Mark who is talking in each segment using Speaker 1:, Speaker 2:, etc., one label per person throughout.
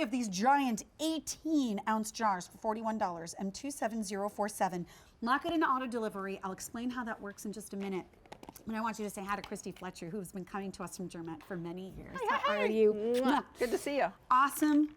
Speaker 1: of these giant 18-ounce jars for $41 and $27047. Lock it into auto delivery. I'll explain how that works in just a minute. And I want you to say hi to Christy Fletcher, who's been coming to us from Germack for many years. How are you?
Speaker 2: Good to see you.
Speaker 1: Awesome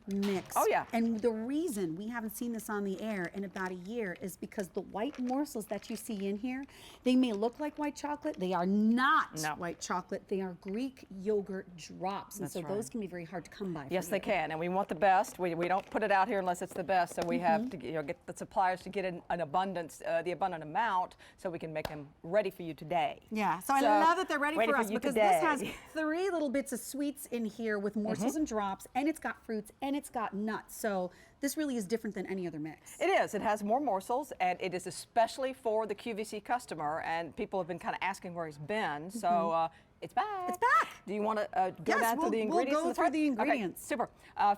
Speaker 1: mix.
Speaker 2: Oh, yeah.
Speaker 1: And the reason we haven't seen this on the air in about a year is because the white morsels that you see in here, they may look like white chocolate. They are not white chocolate. They are Greek yogurt drops. And so those can be very hard to come by.
Speaker 2: Yes, they can. And we want the best. We don't put it out here unless it's the best. So we have to get the suppliers to get an abundance, the abundant amount, so we can make them ready for you today.
Speaker 1: Yeah. So I love that they're ready for us because this has 3 little bits of sweets in here with morsels and drops, and it's got fruits and it's got nuts. So this really is different than any other mix.
Speaker 2: It is. It has more morsels, and it is especially for the QVC customer, and people have been kind of asking where he's been. So it's back.
Speaker 1: It's back.
Speaker 2: Do you want to go down through the ingredients?
Speaker 1: We'll go through the ingredients.
Speaker 2: Okay, super.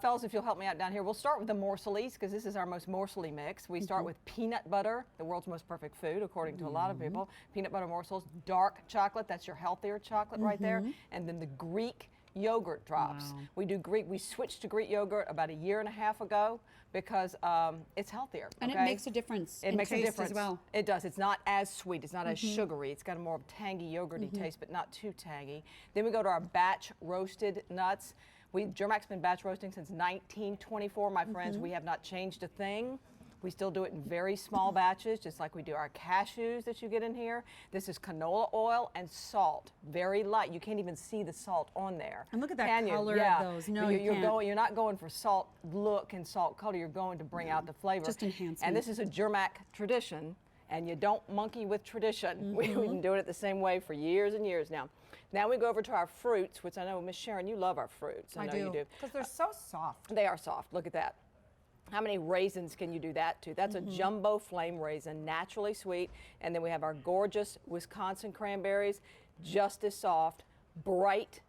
Speaker 2: Fellas, if you'll help me out down here, we'll start with the morselies because this is our most morsely mix. We start with peanut butter, the world's most perfect food, according to a lot of people. Peanut butter morsels, dark chocolate, that's your healthier chocolate right there, and then the Greek yogurt drops.
Speaker 1: Wow.
Speaker 2: We switched to Greek yogurt about 1.5 years ago because it's healthier.
Speaker 1: And it makes a difference.
Speaker 2: It makes a difference
Speaker 1: as well.
Speaker 2: It does. It's not as sweet. It's not as sugary. It's got a more tangy, yogurty taste, but not too tangy. Then we go to our batch roasted nuts. Germack's been batch roasting since 1924, my friends. We have not changed a thing. We still do it in very small batches, just like we do our cashews that you get in here. This is canola oil and salt, very light. You can't even see the salt on there.
Speaker 1: And look at that color of those. No,
Speaker 2: you're not going for salt look and salt color. You're going to bring out the flavor.
Speaker 1: Just enhancement.
Speaker 2: And this is a Germack tradition, and you don't monkey with tradition. We've been doing it the same way for years and years now. Now we go over to our fruits, which I know, Miss Sharon, you love our fruits. I know you do.
Speaker 1: Because they're so soft.
Speaker 2: They are soft. Look at that. How many raisins can you do that to? That's a jumbo flame raisin, naturally sweet. And then we have our gorgeous Wisconsin cranberries, just as soft, bright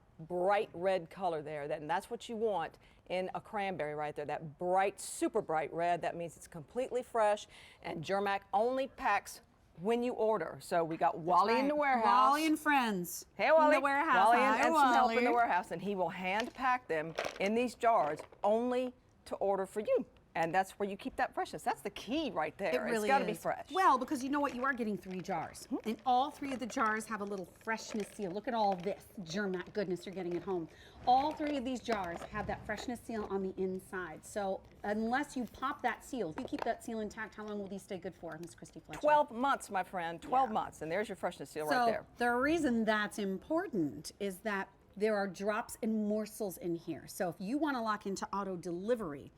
Speaker 2: red color there. And that's what you want in a cranberry right there, that bright, super bright red. That means it's completely fresh. And Germack only packs when you order. So we got Wally in the warehouse.
Speaker 1: Wally and friends.
Speaker 2: Hey, Wally.
Speaker 1: In the warehouse.
Speaker 2: Wally and some help in the warehouse. And he will hand pack them in these jars only to order for you. And that's where you keep that freshness. That's the key right there.
Speaker 1: It really
Speaker 2: It's got to be fresh.
Speaker 1: Well, because you know what? You are getting 3 jars. And all 3 of the jars have a little freshness seal. Look at all this Germack goodness you're getting at home. All 3 of these jars have that freshness seal on the inside. So unless you pop that seal, if you keep that seal intact, how long will these stay good for, Miss Christy Fletcher?
Speaker 2: 12 months, my friend. 12 months. And there's your freshness seal right there.
Speaker 1: So the reason that's important is that there are drops and morsels in here. So if you want to lock into auto delivery,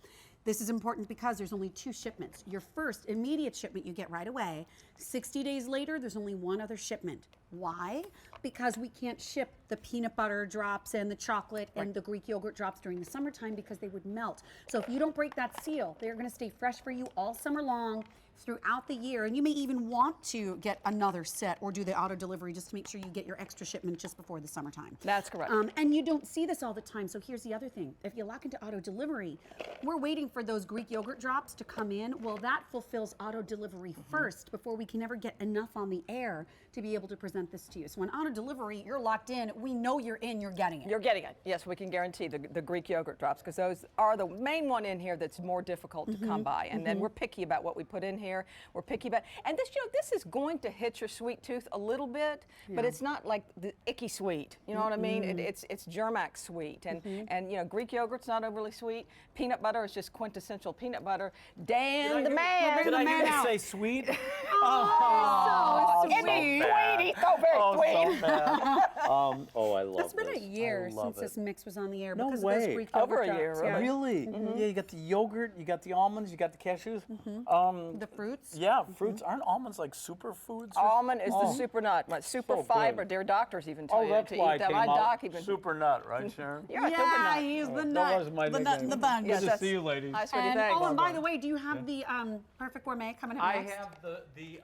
Speaker 1: this is important because there's only 2 shipments. Your first immediate shipment you get right away. 60 days later, there's only 1 other shipment. Why? Because we can't ship the peanut butter drops and the chocolate and the Greek yogurt drops during the summertime because they would melt. So if you don't break that seal, they're going to stay fresh for you all summer long throughout the year. And you may even want to get another set or do the auto delivery just to make sure you get your extra shipment just before the summertime.
Speaker 2: That's correct.
Speaker 1: And you don't see this all the time. So here's the other thing. If you lock into auto delivery, we're waiting for those Greek yogurt drops to come in. Well, that fulfills auto delivery first before we can ever get enough on the air to be able to present this to you. So on auto delivery, you're locked in. We know you're in, you're getting it.
Speaker 2: You're getting it. Yes, we can guarantee the Greek yogurt drops because those are the main one in here that's more difficult to come by. And then we're picky about what we put in here. We're picky about, and this, this is going to hit your sweet tooth a little bit, but it's not like the icky sweet. You know what I mean? It's Germack sweet, and Greek yogurt's not overly sweet. Peanut butter is just quintessential peanut butter. Dan the man.
Speaker 3: Did I hear you say sweet?
Speaker 1: Oh, so sweet.
Speaker 2: Sweet. So very sweet.
Speaker 3: So bad. I love
Speaker 1: It's been a year since this mix was on the air
Speaker 3: No
Speaker 1: because
Speaker 3: way.
Speaker 1: of those Greek yogurt
Speaker 2: Over a year,
Speaker 1: drops.
Speaker 2: really?
Speaker 3: Really? Yeah, you got the yogurt, you got the almonds, you got the cashews.
Speaker 1: The fruits.
Speaker 3: Yeah, fruits. Aren't almonds like superfoods?
Speaker 2: Almond is the super nut, super
Speaker 3: So
Speaker 2: fiber.
Speaker 3: good.
Speaker 2: Dear doctors even tell you
Speaker 3: that's
Speaker 2: to
Speaker 3: why
Speaker 2: eat
Speaker 3: it
Speaker 2: that.
Speaker 3: came
Speaker 2: My
Speaker 3: out
Speaker 2: doc even.
Speaker 3: super nut, right, Sharon?
Speaker 2: You're a super
Speaker 1: Yeah,
Speaker 2: nut.
Speaker 1: he's the
Speaker 3: That
Speaker 1: nut.
Speaker 3: was my
Speaker 1: the nut in the bunch.
Speaker 2: Yes,
Speaker 3: Good to
Speaker 2: that's-
Speaker 3: see you, ladies.
Speaker 2: Hi, sweetie,
Speaker 1: And,
Speaker 2: thanks.
Speaker 1: and by the way, do you have the Perfect Gourmet coming up
Speaker 3: I
Speaker 1: next?
Speaker 3: have the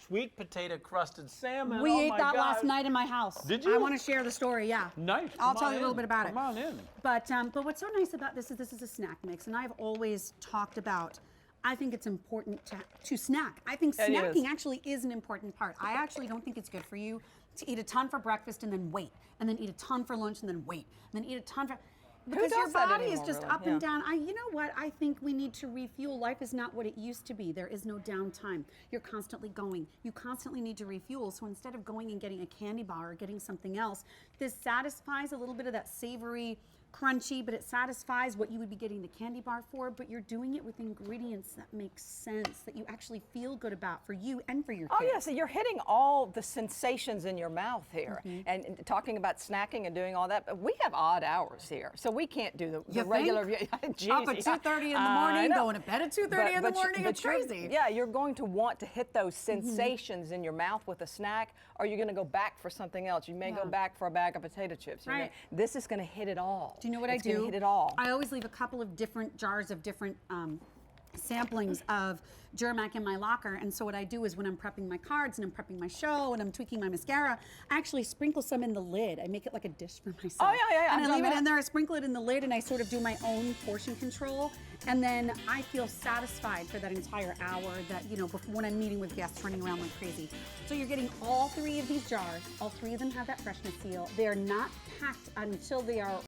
Speaker 3: sweet potato crusted salmon.
Speaker 1: We
Speaker 3: Oh
Speaker 1: ate
Speaker 3: my
Speaker 1: that
Speaker 3: gosh.
Speaker 1: last night in my house.
Speaker 3: Did you?
Speaker 1: I want to share the story, yeah.
Speaker 3: Nice.
Speaker 1: I'll
Speaker 3: Come
Speaker 1: tell
Speaker 3: on
Speaker 1: you a little
Speaker 3: in.
Speaker 1: bit about
Speaker 3: Come on in.
Speaker 1: But what's so nice about this is a snack mix, and I've always talked about, I think it's important to snack. I think snacking actually is an important part. I actually don't think it's good for you to eat a ton for breakfast and then wait, and then eat a ton for lunch and then wait, and then eat a ton for... Because your
Speaker 2: does that
Speaker 1: body is
Speaker 2: anymore,
Speaker 1: just
Speaker 2: really?
Speaker 1: up and down. You know what? I think we need to refuel. Life is not what it used to be. There is no downtime. You're constantly going. You constantly need to refuel. So instead of going and getting a candy bar or getting something else, this satisfies a little bit of that savory, crunchy, but it satisfies what you would be getting the candy bar for, but you're doing it with ingredients that make sense, that you actually feel good about for you and for your kids.
Speaker 2: Oh yeah, so you're hitting all the sensations in your mouth here,
Speaker 1: Mm-hmm.
Speaker 2: and talking about snacking and doing all that. But we have odd hours here, so we can't do the
Speaker 1: You
Speaker 2: regular.
Speaker 1: think?
Speaker 2: Geez,
Speaker 1: Up at 2:30 in the
Speaker 2: I
Speaker 1: morning,
Speaker 2: know.
Speaker 1: going to bed at 2:30 in the morning. It's
Speaker 2: you're-
Speaker 1: crazy.
Speaker 2: Yeah, you're going to want to hit those sensations in your mouth with a snack, or you're going to go back for something else. You may go
Speaker 1: Yeah.
Speaker 2: back for a bag of potato chips. You may-
Speaker 1: Right.
Speaker 2: This is going to hit it all.
Speaker 1: Do you know what
Speaker 2: It's
Speaker 1: I do?
Speaker 2: gonna hit it all.
Speaker 1: I always leave a couple of different jars of different samplings of Germack in my locker. And so what I do is when I'm prepping my cards and I'm prepping my show and I'm tweaking my mascara, I actually sprinkle some in the lid. I make it like a dish for myself.
Speaker 2: Oh, yeah,
Speaker 1: And
Speaker 2: I've
Speaker 1: I
Speaker 2: done
Speaker 1: leave it
Speaker 2: that.
Speaker 1: in there, I sprinkle it in the lid, and I sort of do my own portion control. And then I feel satisfied for that entire hour that, you know, before, when I'm meeting with guests running around like crazy. So you're getting all three of these jars. All three of them have that freshness seal. They're not packed until they are